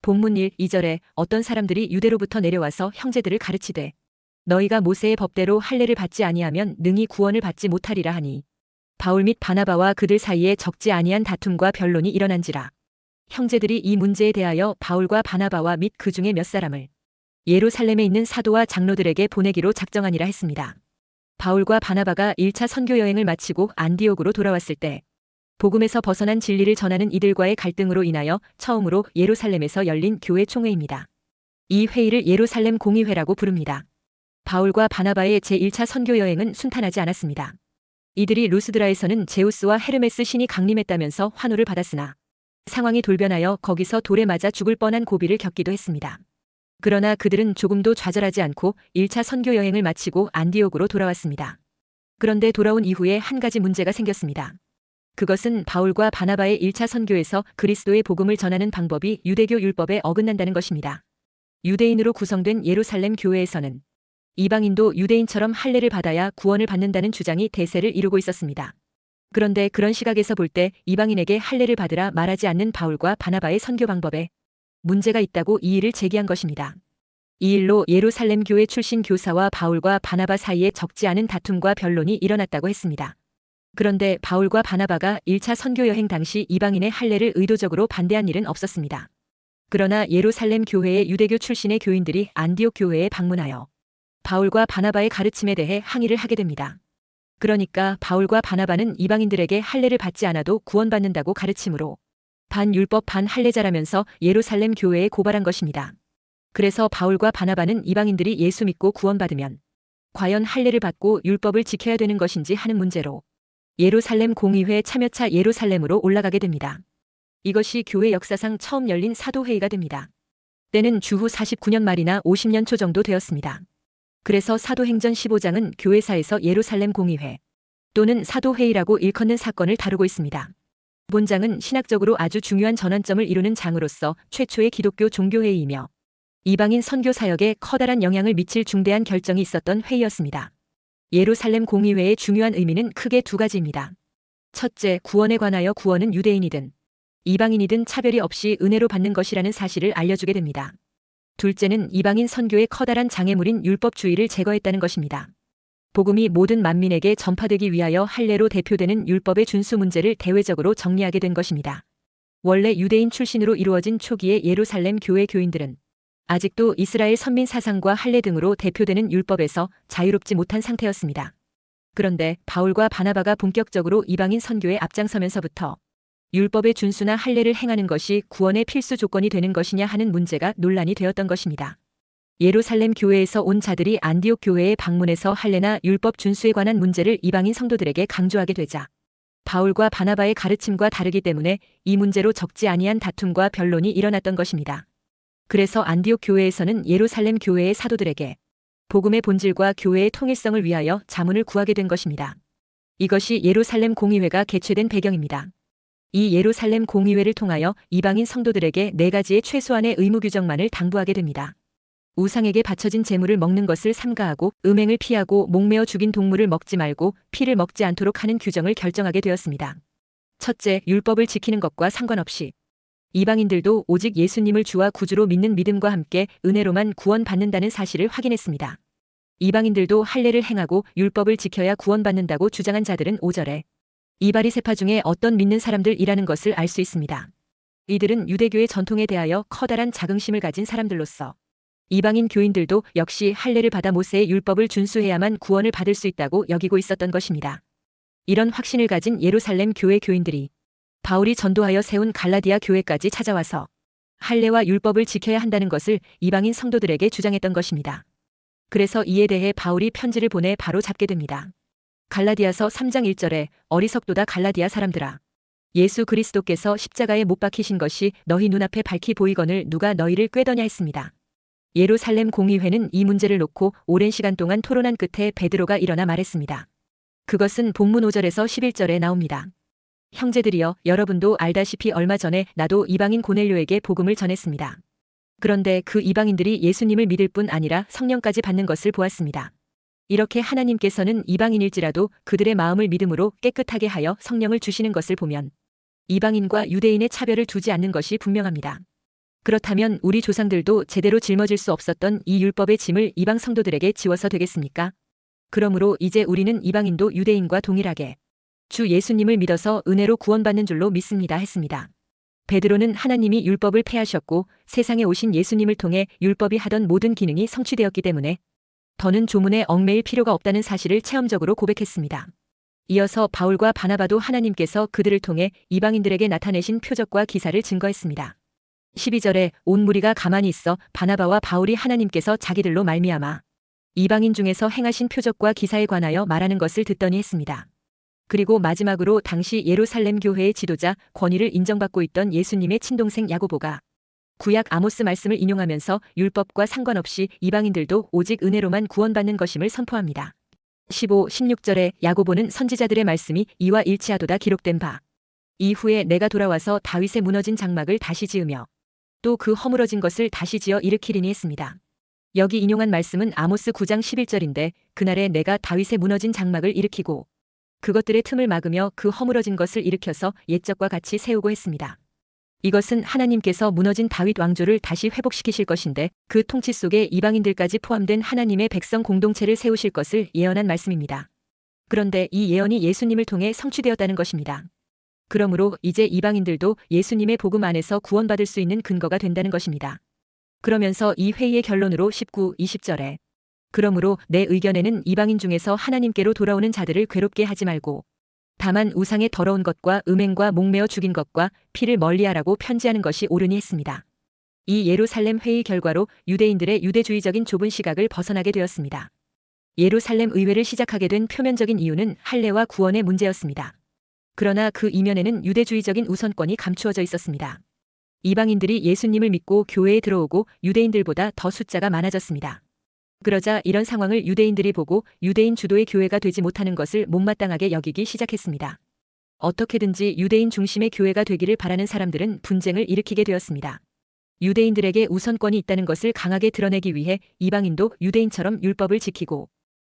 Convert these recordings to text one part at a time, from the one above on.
본문 1, 2절에 어떤 사람들이 유대로부터 내려와서 형제들을 가르치되 너희가 모세의 법대로 할례를 받지 아니하면 능히 구원을 받지 못하리라 하니 바울 및 바나바와 그들 사이에 적지 아니한 다툼과 변론이 일어난지라. 형제들이 이 문제에 대하여 바울과 바나바와 및 그 중에 몇 사람을 예루살렘에 있는 사도와 장로들에게 보내기로 작정하니라 했습니다. 바울과 바나바가 1차 선교 여행을 마치고 안디옥으로 돌아왔을 때 복음에서 벗어난 진리를 전하는 이들과의 갈등으로 인하여 처음으로 예루살렘에서 열린 교회 총회입니다. 이 회의를 예루살렘 공의회라고 부릅니다. 바울과 바나바의 제1차 선교 여행은 순탄하지 않았습니다. 이들이 루스드라에서는 제우스와 헤르메스 신이 강림했다면서 환호를 받았으나 상황이 돌변하여 거기서 돌에 맞아 죽을 뻔한 고비를 겪기도 했습니다. 그러나 그들은 조금도 좌절하지 않고 1차 선교 여행을 마치고 안디옥으로 돌아왔습니다. 그런데 돌아온 이후에 한 가지 문제가 생겼습니다. 그것은 바울과 바나바의 1차 선교에서 그리스도의 복음을 전하는 방법이 유대교 율법에 어긋난다는 것입니다. 유대인으로 구성된 예루살렘 교회에서는 이방인도 유대인처럼 할례를 받아야 구원을 받는다는 주장이 대세를 이루고 있었습니다. 그런데 그런 시각에서 볼 때 이방인에게 할례를 받으라 말하지 않는 바울과 바나바의 선교 방법에 문제가 있다고 이의를 제기한 것입니다. 이 일로 예루살렘 교회 출신 교사와 바울과 바나바 사이에 적지 않은 다툼과 변론이 일어났다고 했습니다. 그런데 바울과 바나바가 1차 선교 여행 당시 이방인의 할례를 의도적으로 반대한 일은 없었습니다. 그러나 예루살렘 교회의 유대교 출신의 교인들이 안디옥 교회에 방문하여 바울과 바나바의 가르침에 대해 항의를 하게 됩니다. 그러니까 바울과 바나바는 이방인들에게 할례를 받지 않아도 구원받는다고 가르침으로 반율법 반할례자라면서 예루살렘 교회에 고발한 것입니다. 그래서 바울과 바나바는 이방인들이 예수 믿고 구원받으면 과연 할례를 받고 율법을 지켜야 되는 것인지 하는 문제로 예루살렘 공의회 참여차 예루살렘으로 올라가게 됩니다. 이것이 교회 역사상 처음 열린 사도회의가 됩니다. 때는 주후 49년 말이나 50년 초 정도 되었습니다. 그래서 사도행전 15장은 교회사에서 예루살렘 공의회 또는 사도회의라고 일컫는 사건을 다루고 있습니다. 본장은 신학적으로 아주 중요한 전환점을 이루는 장으로서 최초의 기독교 종교회의이며 이방인 선교 사역에 커다란 영향을 미칠 중대한 결정이 있었던 회의였습니다. 예루살렘 공의회의 중요한 의미는 크게 두 가지입니다. 첫째, 구원에 관하여 구원은 유대인이든 이방인이든 차별이 없이 은혜로 받는 것이라는 사실을 알려주게 됩니다. 둘째는 이방인 선교의 커다란 장애물인 율법주의를 제거했다는 것입니다. 복음이 모든 만민에게 전파되기 위하여 할례로 대표되는 율법의 준수 문제를 대외적으로 정리하게 된 것입니다. 원래 유대인 출신으로 이루어진 초기의 예루살렘 교회 교인들은 아직도 이스라엘 선민 사상과 할례 등으로 대표되는 율법에서 자유롭지 못한 상태였습니다. 그런데 바울과 바나바가 본격적으로 이방인 선교에 앞장서면서부터 율법의 준수나 할례를 행하는 것이 구원의 필수 조건이 되는 것이냐 하는 문제가 논란이 되었던 것입니다. 예루살렘 교회에서 온 자들이 안디옥 교회에 방문해서 할례나 율법 준수에 관한 문제를 이방인 성도들에게 강조하게 되자 바울과 바나바의 가르침과 다르기 때문에 이 문제로 적지 아니한 다툼과 변론이 일어났던 것입니다. 그래서 안디옥 교회에서는 예루살렘 교회의 사도들에게 복음의 본질과 교회의 통일성을 위하여 자문을 구하게 된 것입니다. 이것이 예루살렘 공의회가 개최된 배경입니다. 이 예루살렘 공의회를 통하여 이방인 성도들에게 4가지의 최소한의 의무 규정만을 당부하게 됩니다. 우상에게 바쳐진 제물을 먹는 것을 삼가하고 음행을 피하고 목매어 죽인 동물을 먹지 말고 피를 먹지 않도록 하는 규정을 결정하게 되었습니다. 첫째, 율법을 지키는 것과 상관없이 이방인들도 오직 예수님을 주와 구주로 믿는 믿음과 함께 은혜로만 구원받는다는 사실을 확인했습니다. 이방인들도 할례를 행하고 율법을 지켜야 구원받는다고 주장한 자들은 5절에 이 바리새파 중에 어떤 믿는 사람들이라는 것을 알 수 있습니다. 이들은 유대교의 전통에 대하여 커다란 자긍심을 가진 사람들로서 이방인 교인들도 역시 할례를 받아 모세의 율법을 준수해야만 구원을 받을 수 있다고 여기고 있었던 것입니다. 이런 확신을 가진 예루살렘 교회 교인들이 바울이 전도하여 세운 갈라디아 교회까지 찾아와서 할례와 율법을 지켜야 한다는 것을 이방인 성도들에게 주장했던 것입니다. 그래서 이에 대해 바울이 편지를 보내 바로 잡게 됩니다. 갈라디아서 3장 1절에 어리석도다 갈라디아 사람들아. 예수 그리스도께서 십자가에 못 박히신 것이 너희 눈앞에 밝히 보이거늘 누가 너희를 꾀더냐 했습니다. 예루살렘 공의회는 이 문제를 놓고 오랜 시간 동안 토론한 끝에 베드로가 일어나 말했습니다. 그것은 본문 5절에서 11절에 나옵니다. 형제들이여, 여러분도 알다시피 얼마 전에 나도 이방인 고넬료에게 복음을 전했습니다. 그런데 그 이방인들이 예수님을 믿을 뿐 아니라 성령까지 받는 것을 보았습니다. 이렇게 하나님께서는 이방인일지라도 그들의 마음을 믿음으로 깨끗하게 하여 성령을 주시는 것을 보면 이방인과 유대인의 차별을 두지 않는 것이 분명합니다. 그렇다면 우리 조상들도 제대로 짊어질 수 없었던 이 율법의 짐을 이방 성도들에게 지워서 되겠습니까? 그러므로 이제 우리는 이방인도 유대인과 동일하게 주 예수님을 믿어서 은혜로 구원받는 줄로 믿습니다 했습니다. 베드로는 하나님이 율법을 폐하셨고 세상에 오신 예수님을 통해 율법이 하던 모든 기능이 성취되었기 때문에 더는 조문에 얽매일 필요가 없다는 사실을 체험적으로 고백했습니다. 이어서 바울과 바나바도 하나님께서 그들을 통해 이방인들에게 나타내신 표적과 기사를 증거했습니다. 12절에 온 무리가 가만히 있어 바나바와 바울이 하나님께서 자기들로 말미암아 이방인 중에서 행하신 표적과 기사에 관하여 말하는 것을 듣더니 했습니다. 그리고 마지막으로 당시 예루살렘 교회의 지도자 권위를 인정받고 있던 예수님의 친동생 야고보가 구약 아모스 말씀을 인용하면서 율법과 상관없이 이방인들도 오직 은혜로만 구원받는 것임을 선포합니다. 15, 16절에 야고보는 선지자들의 말씀이 이와 일치하도다 기록된 바 이후에 내가 돌아와서 다윗의 무너진 장막을 다시 지으며 또 그 허물어진 것을 다시 지어 일으키리니 했습니다. 여기 인용한 말씀은 아모스 9장 11절인데 그날에 내가 다윗의 무너진 장막을 일으키고 그것들의 틈을 막으며 그 허물어진 것을 일으켜서 옛적과 같이 세우고 했습니다. 이것은 하나님께서 무너진 다윗 왕조를 다시 회복시키실 것인데 그 통치 속에 이방인들까지 포함된 하나님의 백성 공동체를 세우실 것을 예언한 말씀입니다. 그런데 이 예언이 예수님을 통해 성취되었다는 것입니다. 그러므로 이제 이방인들도 예수님의 복음 안에서 구원받을 수 있는 근거가 된다는 것입니다. 그러면서 이 회의의 결론으로 19, 20절에 그러므로 내 의견에는 이방인 중에서 하나님께로 돌아오는 자들을 괴롭게 하지 말고 다만 우상의 더러운 것과 음행과 목매어 죽인 것과 피를 멀리하라고 편지하는 것이 옳으니 했습니다. 이 예루살렘 회의 결과로 유대인들의 유대주의적인 좁은 시각을 벗어나게 되었습니다. 예루살렘 의회를 시작하게 된 표면적인 이유는 할례와 구원의 문제였습니다. 그러나 그 이면에는 유대주의적인 우선권이 감추어져 있었습니다. 이방인들이 예수님을 믿고 교회에 들어오고 유대인들보다 더 숫자가 많아졌습니다. 그러자 이런 상황을 유대인들이 보고 유대인 주도의 교회가 되지 못하는 것을 못마땅하게 여기기 시작했습니다. 어떻게든지 유대인 중심의 교회가 되기를 바라는 사람들은 분쟁을 일으키게 되었습니다. 유대인들에게 우선권이 있다는 것을 강하게 드러내기 위해 이방인도 유대인처럼 율법을 지키고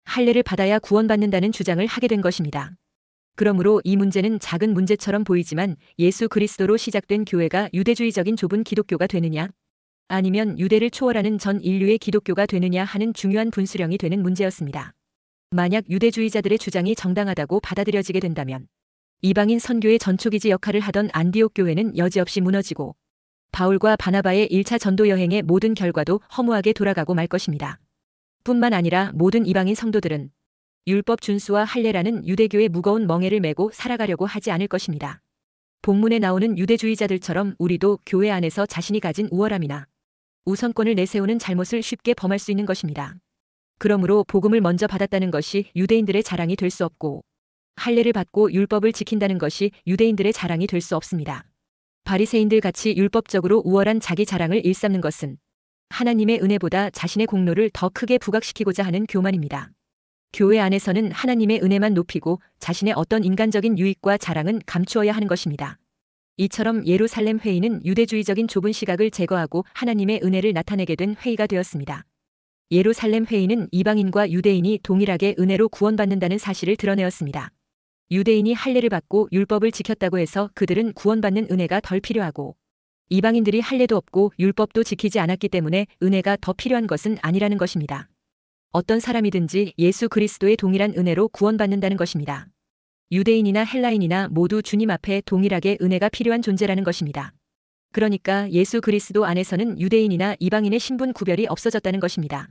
할례를 받아야 구원받는다는 주장을 하게 된 것입니다. 그러므로 이 문제는 작은 문제처럼 보이지만 예수 그리스도로 시작된 교회가 유대주의적인 좁은 기독교가 되느냐 아니면 유대를 초월하는 전 인류의 기독교가 되느냐 하는 중요한 분수령이 되는 문제였습니다. 만약 유대주의자들의 주장이 정당하다고 받아들여지게 된다면 이방인 선교의 전초기지 역할을 하던 안디옥 교회는 여지없이 무너지고 바울과 바나바의 1차 전도 여행의 모든 결과도 허무하게 돌아가고 말 것입니다. 뿐만 아니라 모든 이방인 성도들은 율법 준수와 할례라는 유대교의 무거운 멍에를 메고 살아가려고 하지 않을 것입니다. 본문에 나오는 유대주의자들처럼 우리도 교회 안에서 자신이 가진 우월함이나 우선권을 내세우는 잘못을 쉽게 범할 수 있는 것입니다. 그러므로 복음을 먼저 받았다는 것이 유대인들의 자랑이 될 수 없고 할례를 받고 율법을 지킨다는 것이 유대인들의 자랑이 될 수 없습니다. 바리새인들 같이 율법적으로 우월한 자기 자랑을 일삼는 것은 하나님의 은혜보다 자신의 공로를 더 크게 부각시키고자 하는 교만입니다. 교회 안에서는 하나님의 은혜만 높이고 자신의 어떤 인간적인 유익과 자랑은 감추어야 하는 것입니다. 이처럼 예루살렘 회의는 유대주의적인 좁은 시각을 제거하고 하나님의 은혜를 나타내게 된 회의가 되었습니다. 예루살렘 회의는 이방인과 유대인이 동일하게 은혜로 구원받는다는 사실을 드러내었습니다. 유대인이 할례를 받고 율법을 지켰다고 해서 그들은 구원받는 은혜가 덜 필요하고 이방인들이 할례도 없고 율법도 지키지 않았기 때문에 은혜가 더 필요한 것은 아니라는 것입니다. 어떤 사람이든지 예수 그리스도의 동일한 은혜로 구원받는다는 것입니다. 유대인이나 헬라인이나 모두 주님 앞에 동일하게 은혜가 필요한 존재라는 것입니다. 그러니까 예수 그리스도 안에서는 유대인이나 이방인의 신분 구별이 없어졌다는 것입니다.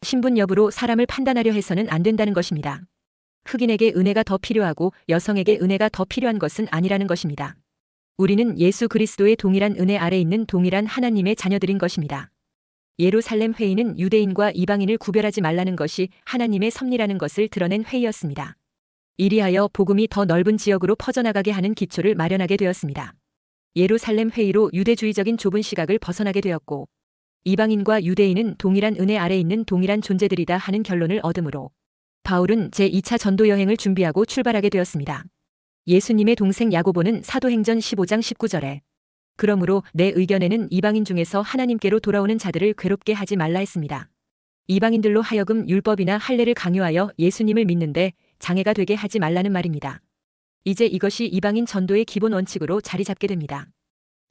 신분 여부로 사람을 판단하려 해서는 안 된다는 것입니다. 흑인에게 은혜가 더 필요하고 여성에게 은혜가 더 필요한 것은 아니라는 것입니다. 우리는 예수 그리스도의 동일한 은혜 아래 있는 동일한 하나님의 자녀들인 것입니다. 예루살렘 회의는 유대인과 이방인을 구별하지 말라는 것이 하나님의 섭리라는 것을 드러낸 회의였습니다. 이리하여 복음이 더 넓은 지역으로 퍼져나가게 하는 기초를 마련하게 되었습니다. 예루살렘 회의로 유대주의적인 좁은 시각을 벗어나게 되었고 이방인과 유대인은 동일한 은혜 아래 있는 동일한 존재들이다 하는 결론을 얻으므로 바울은 제2차 전도 여행을 준비하고 출발하게 되었습니다. 예수님의 동생 야고보는 사도행전 15장 19절에 그러므로 내 의견에는 이방인 중에서 하나님께로 돌아오는 자들을 괴롭게 하지 말라 했습니다. 이방인들로 하여금 율법이나 할례를 강요하여 예수님을 믿는데 장애가 되게 하지 말라는 말입니다. 이제 이것이 이방인 전도의 기본 원칙으로 자리 잡게 됩니다.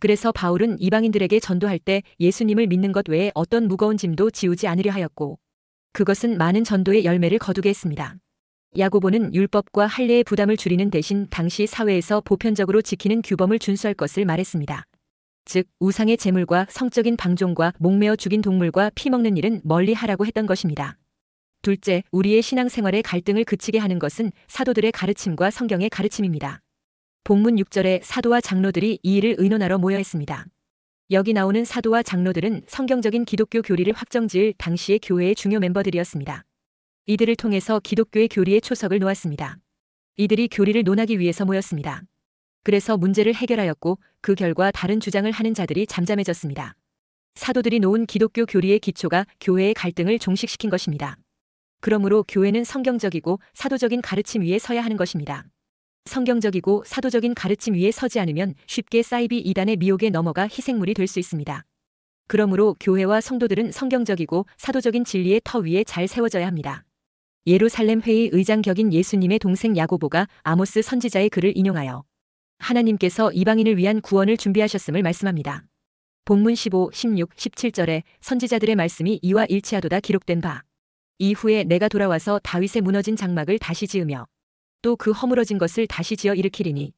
그래서 바울은 이방인들에게 전도할 때 예수님을 믿는 것 외에 어떤 무거운 짐도 지우지 않으려 하였고, 그것은 많은 전도의 열매를 거두게 했습니다. 야고보는 율법과 할례의 부담을 줄이는 대신 당시 사회에서 보편적으로 지키는 규범을 준수할 것을 말했습니다. 즉, 우상의 제물과 성적인 방종과 목매어 죽인 동물과 피 먹는 일은 멀리 하라고 했던 것입니다. 둘째, 우리의 신앙생활의 갈등을 그치게 하는 것은 사도들의 가르침과 성경의 가르침입니다. 본문 6절에 사도와 장로들이 이 일을 의논하러 모여 있습니다. 여기 나오는 사도와 장로들은 성경적인 기독교 교리를 확정지을 당시의 교회의 중요 멤버들이었습니다. 이들을 통해서 기독교의 교리의 초석을 놓았습니다. 이들이 교리를 논하기 위해서 모였습니다. 그래서 문제를 해결하였고 그 결과 다른 주장을 하는 자들이 잠잠해졌습니다. 사도들이 놓은 기독교 교리의 기초가 교회의 갈등을 종식시킨 것입니다. 그러므로 교회는 성경적이고 사도적인 가르침 위에 서야 하는 것입니다. 성경적이고 사도적인 가르침 위에 서지 않으면 쉽게 사이비 이단의 미혹에 넘어가 희생물이 될 수 있습니다. 그러므로 교회와 성도들은 성경적이고 사도적인 진리의 터 위에 잘 세워져야 합니다. 예루살렘 회의 의장 격인 예수님의 동생 야고보가 아모스 선지자의 글을 인용하여 하나님께서 이방인을 위한 구원을 준비하셨음을 말씀합니다. 본문 15, 16, 17절에 선지자들의 말씀이 이와 일치하도다 기록된 바. 이후에 내가 돌아와서 다윗의 무너진 장막을 다시 지으며 또 그 허물어진 것을 다시 지어 일으키리니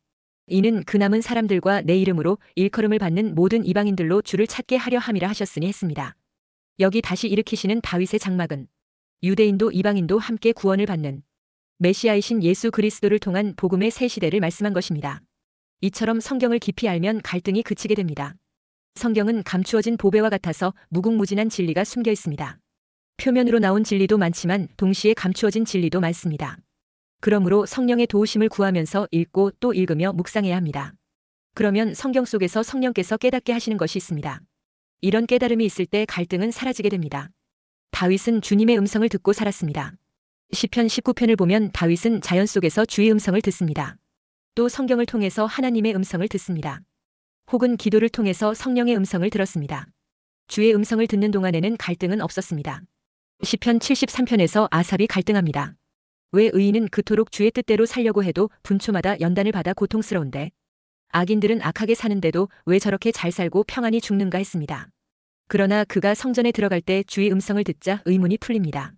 이는 그 남은 사람들과 내 이름으로 일컬음을 받는 모든 이방인들로 주를 찾게 하려 함이라 하셨으니 했습니다. 여기 다시 일으키시는 다윗의 장막은 유대인도 이방인도 함께 구원을 받는 메시아이신 예수 그리스도를 통한 복음의 새 시대를 말씀한 것입니다. 이처럼 성경을 깊이 알면 갈등이 그치게 됩니다. 성경은 감추어진 보배와 같아서 무궁무진한 진리가 숨겨 있습니다. 표면으로 나온 진리도 많지만 동시에 감추어진 진리도 많습니다. 그러므로 성령의 도우심을 구하면서 읽고 또 읽으며 묵상해야 합니다. 그러면 성경 속에서 성령께서 깨닫게 하시는 것이 있습니다. 이런 깨달음이 있을 때 갈등은 사라지게 됩니다. 다윗은 주님의 음성을 듣고 살았습니다. 시편 19편을 보면 다윗은 자연 속에서 주의 음성을 듣습니다. 또 성경을 통해서 하나님의 음성을 듣습니다. 혹은 기도를 통해서 성령의 음성을 들었습니다. 주의 음성을 듣는 동안에는 갈등은 없었습니다. 시편 73편에서 아삽이 갈등합니다. 왜 의인은 그토록 주의 뜻대로 살려고 해도 분초마다 연단을 받아 고통스러운데 악인들은 악하게 사는데도 왜 저렇게 잘 살고 평안히 죽는가 했습니다. 그러나 그가 성전에 들어갈 때 주의 음성을 듣자 의문이 풀립니다.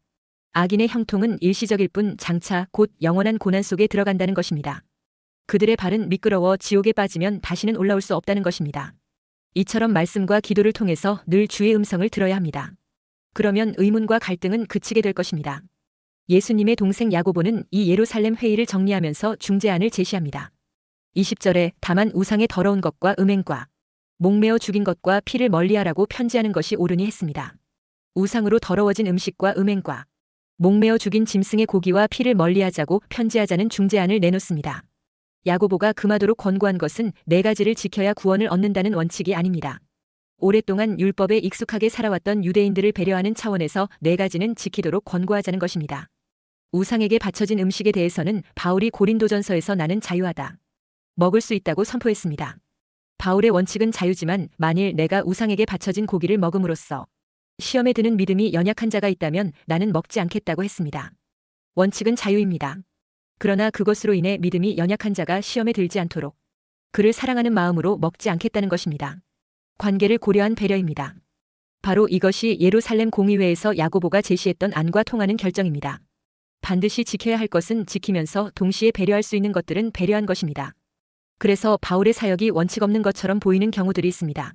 악인의 형통은 일시적일 뿐 장차 곧 영원한 고난 속에 들어간다는 것입니다. 그들의 발은 미끄러워 지옥에 빠지면 다시는 올라올 수 없다는 것입니다. 이처럼 말씀과 기도를 통해서 늘 주의 음성을 들어야 합니다. 그러면 의문과 갈등은 그치게 될 것입니다. 예수님의 동생 야고보는 이 예루살렘 회의를 정리하면서 중재안을 제시합니다. 20절에 다만 우상의 더러운 것과 음행과 목매어 죽인 것과 피를 멀리하라고 편지하는 것이 옳으니 했습니다. 우상으로 더러워진 음식과 음행과 목매어 죽인 짐승의 고기와 피를 멀리하자고 편지하자는 중재안을 내놓습니다. 야고보가 금하도록 권고한 것은 4가지를 지켜야 구원을 얻는다는 원칙이 아닙니다. 오랫동안 율법에 익숙하게 살아왔던 유대인들을 배려하는 차원에서 4가지는 지키도록 권고하자는 것입니다. 우상에게 바쳐진 음식에 대해서는 바울이 고린도전서에서 나는 자유하다. 먹을 수 있다고 선포했습니다. 바울의 원칙은 자유지만 만일 내가 우상에게 바쳐진 고기를 먹음으로써 시험에 드는 믿음이 연약한 자가 있다면 나는 먹지 않겠다고 했습니다. 원칙은 자유입니다. 그러나 그것으로 인해 믿음이 연약한 자가 시험에 들지 않도록 그를 사랑하는 마음으로 먹지 않겠다는 것입니다. 관계를 고려한 배려입니다. 바로 이것이 예루살렘 공의회에서 야고보가 제시했던 안과 통하는 결정입니다. 반드시 지켜야 할 것은 지키면서 동시에 배려할 수 있는 것들은 배려한 것입니다. 그래서 바울의 사역이 원칙 없는 것처럼 보이는 경우들이 있습니다.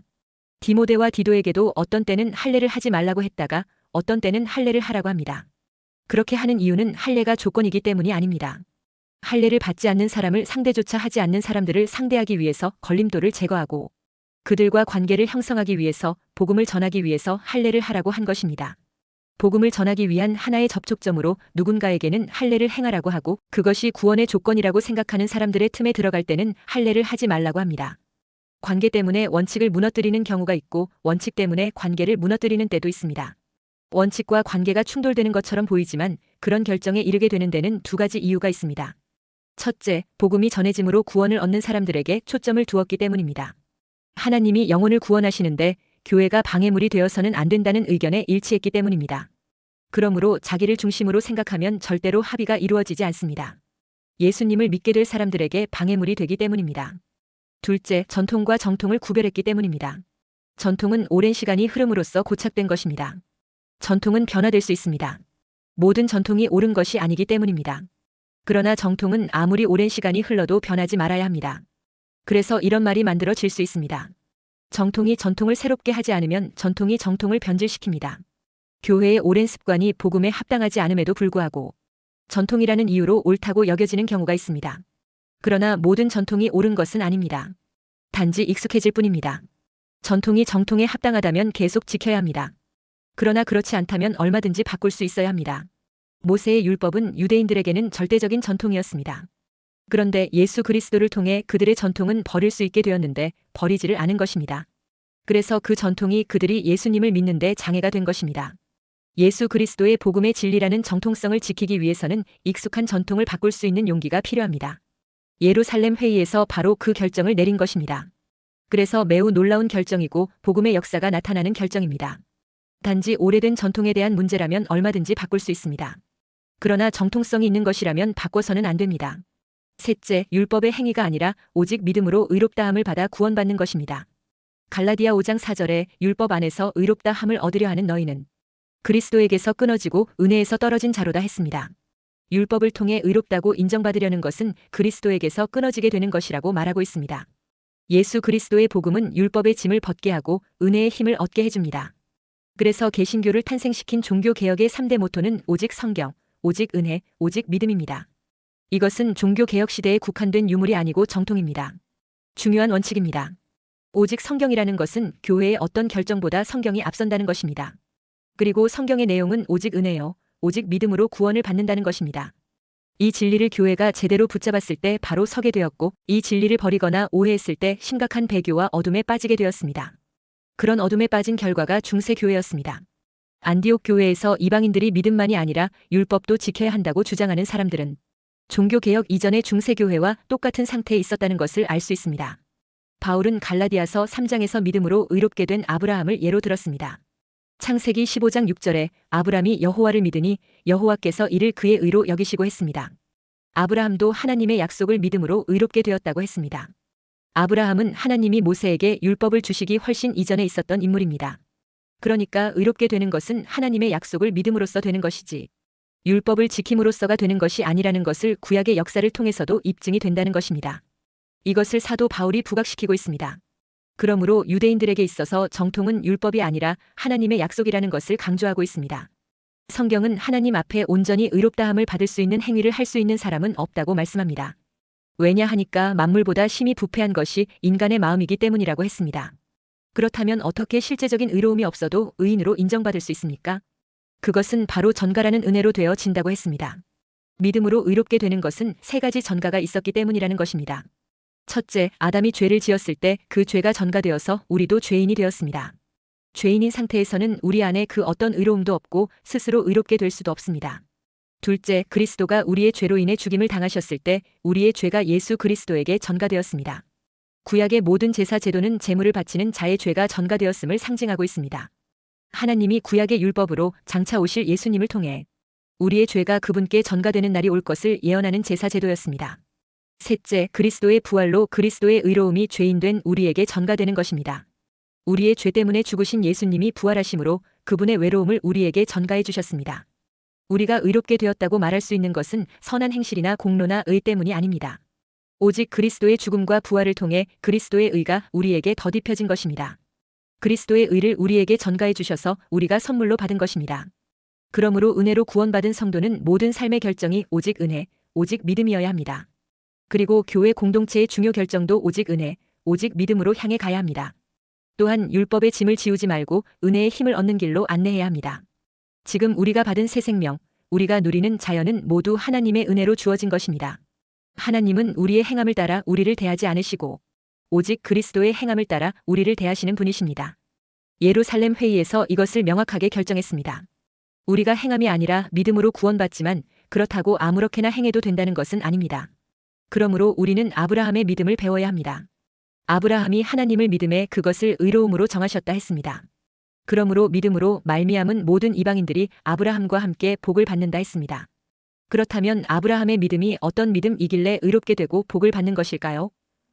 디모데와 디도에게도 어떤 때는 할례를 하지 말라고 했다가 어떤 때는 할례를 하라고 합니다. 그렇게 하는 이유는 할례가 조건이기 때문이 아닙니다. 할례를 받지 않는 사람을 상대조차 하지 않는 사람들을 상대하기 위해서 걸림돌을 제거하고 그들과 관계를 형성하기 위해서 복음을 전하기 위해서 할례를 하라고 한 것입니다. 복음을 전하기 위한 하나의 접촉점으로 누군가에게는 할례를 행하라고 하고 그것이 구원의 조건이라고 생각하는 사람들의 틈에 들어갈 때는 할례를 하지 말라고 합니다. 관계 때문에 원칙을 무너뜨리는 경우가 있고 원칙 때문에 관계를 무너뜨리는 때도 있습니다. 원칙과 관계가 충돌되는 것처럼 보이지만 그런 결정에 이르게 되는 데는 2가지 이유가 있습니다. 첫째, 복음이 전해짐으로 구원을 얻는 사람들에게 초점을 두었기 때문입니다. 하나님이 영혼을 구원하시는데 교회가 방해물이 되어서는 안 된다는 의견에 일치했기 때문입니다. 그러므로 자기를 중심으로 생각하면 절대로 합의가 이루어지지 않습니다. 예수님을 믿게 될 사람들에게 방해물이 되기 때문입니다. 둘째, 전통과 정통을 구별했기 때문입니다. 전통은 오랜 시간이 흐름으로써 고착된 것입니다. 전통은 변화될 수 있습니다. 모든 전통이 옳은 것이 아니기 때문입니다. 그러나 정통은 아무리 오랜 시간이 흘러도 변하지 말아야 합니다. 그래서 이런 말이 만들어질 수 있습니다. 정통이 전통을 새롭게 하지 않으면 전통이 정통을 변질시킵니다. 교회의 오랜 습관이 복음에 합당하지 않음에도 불구하고 전통이라는 이유로 옳다고 여겨지는 경우가 있습니다. 그러나 모든 전통이 옳은 것은 아닙니다. 단지 익숙해질 뿐입니다. 전통이 정통에 합당하다면 계속 지켜야 합니다. 그러나 그렇지 않다면 얼마든지 바꿀 수 있어야 합니다. 모세의 율법은 유대인들에게는 절대적인 전통이었습니다. 그런데 예수 그리스도를 통해 그들의 전통은 버릴 수 있게 되었는데 버리지를 않은 것입니다. 그래서 그 전통이 그들이 예수님을 믿는데 장애가 된 것입니다. 예수 그리스도의 복음의 진리라는 정통성을 지키기 위해서는 익숙한 전통을 바꿀 수 있는 용기가 필요합니다. 예루살렘 회의에서 바로 그 결정을 내린 것입니다. 그래서 매우 놀라운 결정이고 복음의 역사가 나타나는 결정입니다. 단지 오래된 전통에 대한 문제라면 얼마든지 바꿀 수 있습니다. 그러나 정통성이 있는 것이라면 바꿔서는 안 됩니다. 셋째, 율법의 행위가 아니라 오직 믿음으로 의롭다함을 받아 구원받는 것입니다. 갈라디아 5장 4절에 율법 안에서 의롭다함을 얻으려 하는 너희는 그리스도에게서 끊어지고 은혜에서 떨어진 자로다 했습니다. 율법을 통해 의롭다고 인정받으려는 것은 그리스도에게서 끊어지게 되는 것이라고 말하고 있습니다. 예수 그리스도의 복음은 율법의 짐을 벗게 하고 은혜의 힘을 얻게 해줍니다. 그래서 개신교를 탄생시킨 종교개혁의 3대 모토는 오직 성경, 오직 은혜, 오직 믿음입니다. 이것은 종교개혁 시대에 국한된 유물이 아니고 정통입니다. 중요한 원칙입니다. 오직 성경이라는 것은 교회의 어떤 결정보다 성경이 앞선다는 것입니다. 그리고 성경의 내용은 오직 은혜요, 오직 믿음으로 구원을 받는다는 것입니다. 이 진리를 교회가 제대로 붙잡았을 때 바로 서게 되었고 이 진리를 버리거나 오해했을 때 심각한 배교와 어둠에 빠지게 되었습니다. 그런 어둠에 빠진 결과가 중세교회였습니다. 안디옥 교회에서 이방인들이 믿음만이 아니라 율법도 지켜야 한다고 주장하는 사람들은 종교개혁 이전의 중세교회와 똑같은 상태에 있었다는 것을 알 수 있습니다. 바울은 갈라디아서 3장에서 믿음으로 의롭게 된 아브라함을 예로 들었습니다. 창세기 15장 6절에 아브람이 여호와를 믿으니 여호와께서 이를 그의 의로 여기시고 했습니다. 아브라함도 하나님의 약속을 믿음으로 의롭게 되었다고 했습니다. 아브라함은 하나님이 모세에게 율법을 주시기 훨씬 이전에 있었던 인물입니다. 그러니까 의롭게 되는 것은 하나님의 약속을 믿음으로써 되는 것이지 율법을 지킴으로써가 되는 것이 아니라는 것을 구약의 역사를 통해서도 입증이 된다는 것입니다. 이것을 사도 바울이 부각시키고 있습니다. 그러므로 유대인들에게 있어서 정통은 율법이 아니라 하나님의 약속이라는 것을 강조하고 있습니다. 성경은 하나님 앞에 온전히 의롭다함을 받을 수 있는 행위를 할 수 있는 사람은 없다고 말씀합니다. 왜냐하니까 만물보다 심히 부패한 것이 인간의 마음이기 때문이라고 했습니다. 그렇다면 어떻게 실제적인 의로움이 없어도 의인으로 인정받을 수 있습니까? 그것은 바로 전가라는 은혜로 되어진다고 했습니다. 믿음으로 의롭게 되는 것은 세 가지 전가가 있었기 때문이라는 것입니다. 첫째, 아담이 죄를 지었을 때 그 죄가 전가되어서 우리도 죄인이 되었습니다. 죄인인 상태에서는 우리 안에 그 어떤 의로움도 없고 스스로 의롭게 될 수도 없습니다. 둘째, 그리스도가 우리의 죄로 인해 죽임을 당하셨을 때 우리의 죄가 예수 그리스도에게 전가되었습니다. 구약의 모든 제사 제도는 제물을 바치는 자의 죄가 전가되었음을 상징하고 있습니다. 하나님이 구약의 율법으로 장차 오실 예수님을 통해 우리의 죄가 그분께 전가되는 날이 올 것을 예언하는 제사 제도였습니다. 셋째, 그리스도의 부활로 그리스도의 의로움이 죄인된 우리에게 전가되는 것입니다. 우리의 죄 때문에 죽으신 예수님이 부활하심으로 그분의 외로움을 우리에게 전가해 주셨습니다. 우리가 의롭게 되었다고 말할 수 있는 것은 선한 행실이나 공로나 의 때문이 아닙니다. 오직 그리스도의 죽음과 부활을 통해 그리스도의 의가 우리에게 덧입혀진 것입니다. 그리스도의 의를 우리에게 전가해 주셔서 우리가 선물로 받은 것입니다. 그러므로 은혜로 구원받은 성도는 모든 삶의 결정이 오직 은혜, 오직 믿음이어야 합니다. 그리고 교회 공동체의 중요 결정도 오직 은혜, 오직 믿음으로 향해 가야 합니다. 또한 율법의 짐을 지우지 말고 은혜의 힘을 얻는 길로 안내해야 합니다. 지금 우리가 받은 새 생명, 우리가 누리는 자연은 모두 하나님의 은혜로 주어진 것입니다. 하나님은 우리의 행함을 따라 우리를 대하지 않으시고 오직 그리스도의 행함을 따라 우리를 대하시는 분이십니다. 예루살렘 회의에서 이것을 명확하게 결정했습니다. 우리가 행함이 아니라 믿음으로 구원받지만 그렇다고 아무렇게나 행해도 된다는 것은 아닙니다. 그러므로 우리는 아브라함의 믿음을 배워야 합니다. 아브라함이 하나님을 믿음에 그것을 의로움으로 정하셨다 했습니다. 그러므로 믿음으로 말미암은 모든 이방인들이 아브라함과 함께 복을 받는다 했습니다. 그렇다면 아브라함의 믿음이 어떤 믿음이길래 의롭게 되고 복을 받는 것일까요?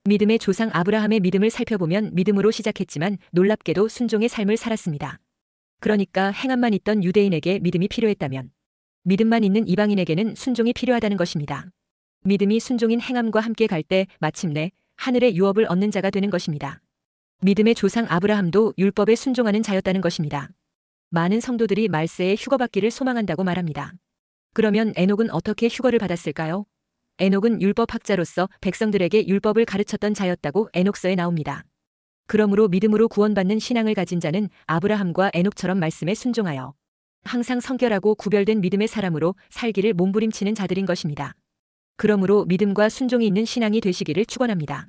믿음의 조상 아브라함의 믿음을 살펴보면 믿음으로 시작했지만 놀랍게도 순종의 삶을 살았습니다. 그러니까 행함만 있던 유대인에게 믿음이 필요했다면 믿음만 있는 이방인에게는 순종이 필요하다는 것입니다. 믿음이 순종인 행함과 함께 갈 때 마침내 하늘의 유업을 얻는 자가 되는 것입니다. 믿음의 조상 아브라함도 율법에 순종하는 자였다는 것입니다. 많은 성도들이 말세에 휴거받기를 소망한다고 말합니다. 그러면 에녹은 어떻게 휴거를 받았을까요? 에녹은 율법학자로서 백성들에게 율법을 가르쳤던 자였다고 에녹서에 나옵니다. 그러므로 믿음으로 구원받는 신앙을 가진 자는 아브라함과 에녹처럼 말씀에 순종하여 항상 성결하고 구별된 믿음의 사람으로 살기를 몸부림치는 자들인 것입니다. 그러므로 믿음과 순종이 있는 신앙이 되시기를 축원합니다.